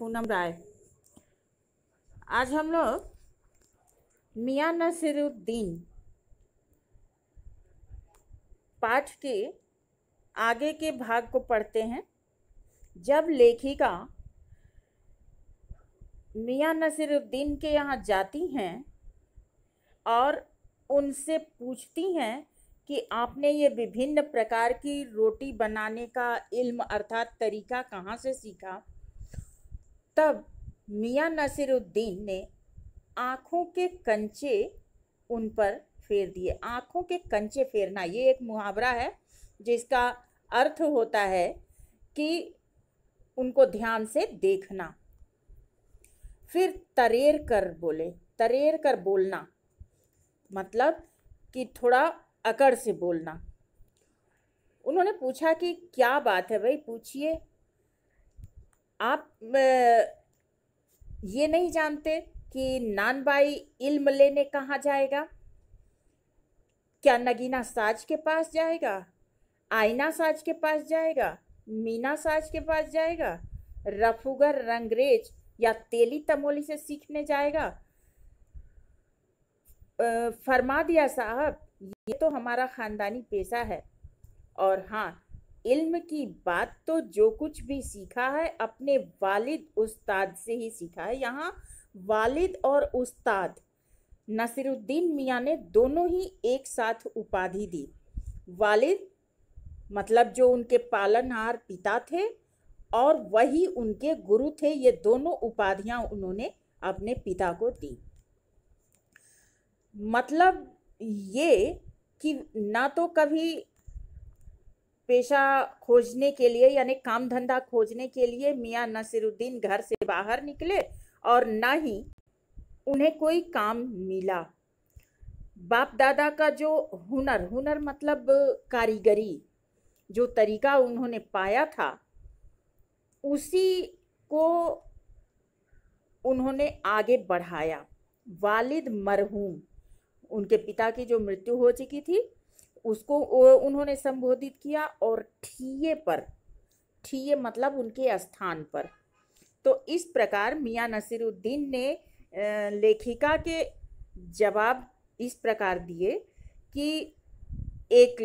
पूनम राय। आज हम लोग मियां नसीरुद्दीन पाठ के आगे के भाग को पढ़ते हैं। जब लेखिका मियां नसीरुद्दीन के यहाँ जाती हैं और उनसे पूछती हैं कि आपने ये विभिन्न प्रकार की रोटी बनाने का इल्म अर्थात तरीका कहाँ से सीखा, तब मियां नसीरुद्दीन ने आँखों के कंचे उन पर फेर दिए। आँखों के कंचे फेरना ये एक मुहावरा है जिसका अर्थ होता है कि उनको ध्यान से देखना। फिर तरेर कर बोलना मतलब कि थोड़ा अकड़ से बोलना। उन्होंने पूछा कि क्या बात है भाई, पूछिए। आप ये नहीं जानते कि नानबाई इल्म लेने कहाँ जाएगा? क्या नगीना साज के पास जाएगा, आईना साज के पास जाएगा, मीना साज के पास जाएगा, रफूगर रंगरेज या तेली तमोली से सीखने जाएगा? फरमा दिया साहब, ये तो हमारा खानदानी पेशा है। और हाँ, इल्म की बात तो जो कुछ भी सीखा है अपने वालिद उस्ताद से ही सीखा है। यहाँ वालिद और उस्ताद नसीरुद्दीन मियां ने दोनों ही एक साथ उपाधि दी। वालिद मतलब जो उनके पालनहार पिता थे और वही उनके गुरु थे। ये दोनों उपाधियां उन्होंने अपने पिता को दी। मतलब ये कि ना तो कभी पेशा खोजने के लिए यानी काम धंधा खोजने के लिए मियां नसीरुद्दीन घर से बाहर निकले और ना ही उन्हें कोई काम मिला। बाप दादा का जो हुनर मतलब कारीगरी, जो तरीका उन्होंने पाया था उसी को उन्होंने आगे बढ़ाया। वालिद मरहूम, उनके पिता की जो मृत्यु हो चुकी थी उसको उन्होंने संबोधित किया और ठिये मतलब उनके स्थान पर। तो इस प्रकार मियां नसीरुद्दीन ने लेखिका के जवाब इस प्रकार दिए कि एक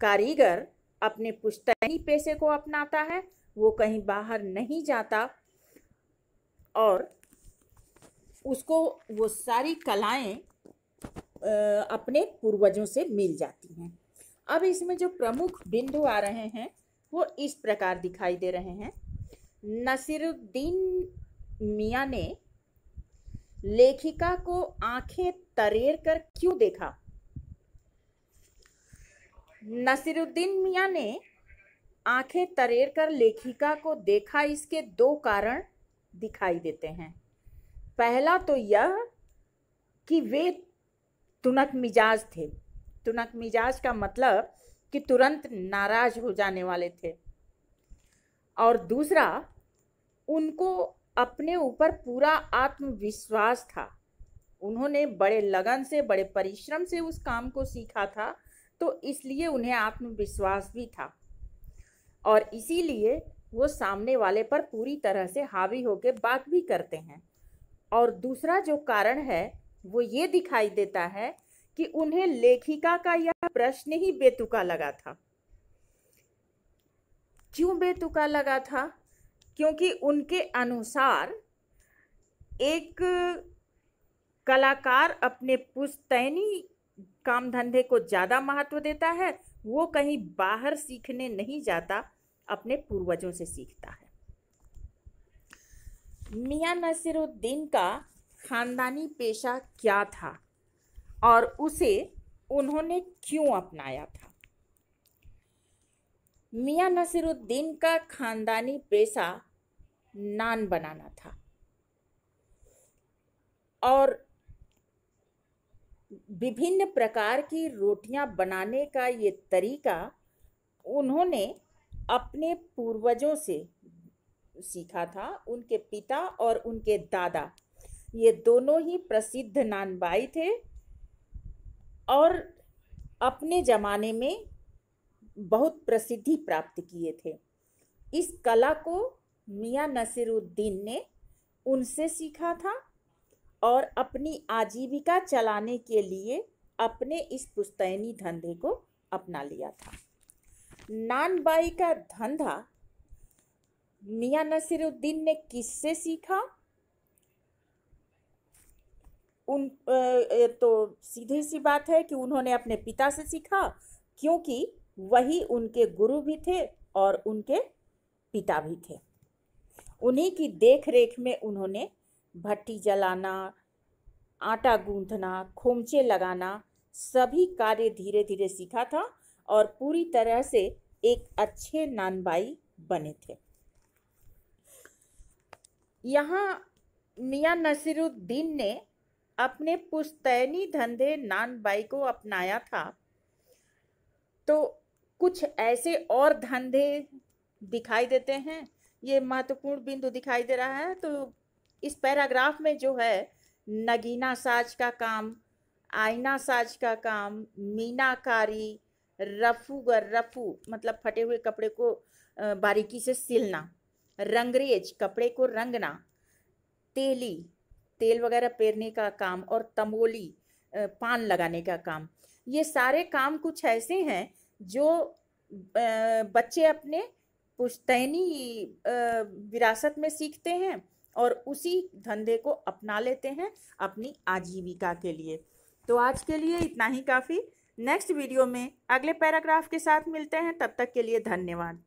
कारीगर अपने पुश्तैनी पेशे को अपनाता है, वो कहीं बाहर नहीं जाता और उसको वो सारी कलाएं अपने पूर्वजों से मिल जाती हैं। अब इसमें जो प्रमुख बिंदु आ रहे हैं वो इस प्रकार दिखाई दे रहे हैं। नसीरुद्दीन मियां ने लेखिका को आंखें तरेर कर क्यों देखा? नसीरुद्दीन मियां ने आंखें तरेर कर लेखिका को देखा, इसके दो कारण दिखाई देते हैं। पहला तो यह कि वे तुनक मिजाज थे। तुनक मिजाज का मतलब कि तुरंत नाराज हो जाने वाले थे। और दूसरा, उनको अपने ऊपर पूरा आत्मविश्वास था। उन्होंने बड़े लगन से, बड़े परिश्रम से उस काम को सीखा था, तो इसलिए उन्हें आत्मविश्वास भी था और इसीलिए वो सामने वाले पर पूरी तरह से हावी होकर बात भी करते हैं। और दूसरा जो कारण है वो ये दिखाई देता है कि उन्हें लेखिका का यह प्रश्न ही बेतुका लगा था। क्यों बेतुका लगा था? क्योंकि उनके अनुसार एक कलाकार अपने पुश्तैनी काम धंधे को ज़्यादा महत्व देता है, वो कहीं बाहर सीखने नहीं जाता, अपने पूर्वजों से सीखता है। मियां नसीरुद्दीन का खानदानी पेशा क्या था और उसे उन्होंने क्यों अपनाया था? मियां नसीरुद्दीन का खानदानी पेशा नान बनाना था और विभिन्न प्रकार की रोटियां बनाने का ये तरीका उन्होंने अपने पूर्वजों से सीखा था। उनके पिता और उनके दादा ये दोनों ही प्रसिद्ध नानबाई थे और अपने ज़माने में बहुत प्रसिद्धि प्राप्त किए थे। इस कला को मियां नसीरुद्दीन ने उनसे सीखा था और अपनी आजीविका चलाने के लिए अपने इस पुश्तैनी धंधे को अपना लिया था। नानबाई का धंधा मियां नसीरुद्दीन ने किससे सीखा? तो सीधी सी बात है कि उन्होंने अपने पिता से सीखा, क्योंकि वही उनके गुरु भी थे और उनके पिता भी थे। उन्हीं की देख रेख में उन्होंने भट्टी जलाना, आटा गूंथना, खोमचे लगाना, सभी कार्य धीरे धीरे सीखा था और पूरी तरह से एक अच्छे नानबाई बने थे। यहाँ मियां नसीरुद्दीन ने अपने पुश्तैनी धंधे नानबाई को अपनाया था, तो कुछ ऐसे और धंधे दिखाई देते हैं। ये महत्वपूर्ण बिंदु दिखाई दे रहा है। तो इस पैराग्राफ में जो है नगीना साज का काम, आईना साज का काम, मीनाकारी, रफू मतलब फटे हुए कपड़े को बारीकी से सिलना, रंगरेज कपड़े को रंगना, तेली तेल वगैरह पेरने का काम और तमोली पान लगाने का काम, ये सारे काम कुछ ऐसे हैं जो बच्चे अपने पुश्तैनी विरासत में सीखते हैं और उसी धंधे को अपना लेते हैं अपनी आजीविका के लिए। तो आज के लिए इतना ही काफ़ी। नेक्स्ट वीडियो में अगले पैराग्राफ के साथ मिलते हैं। तब तक के लिए धन्यवाद।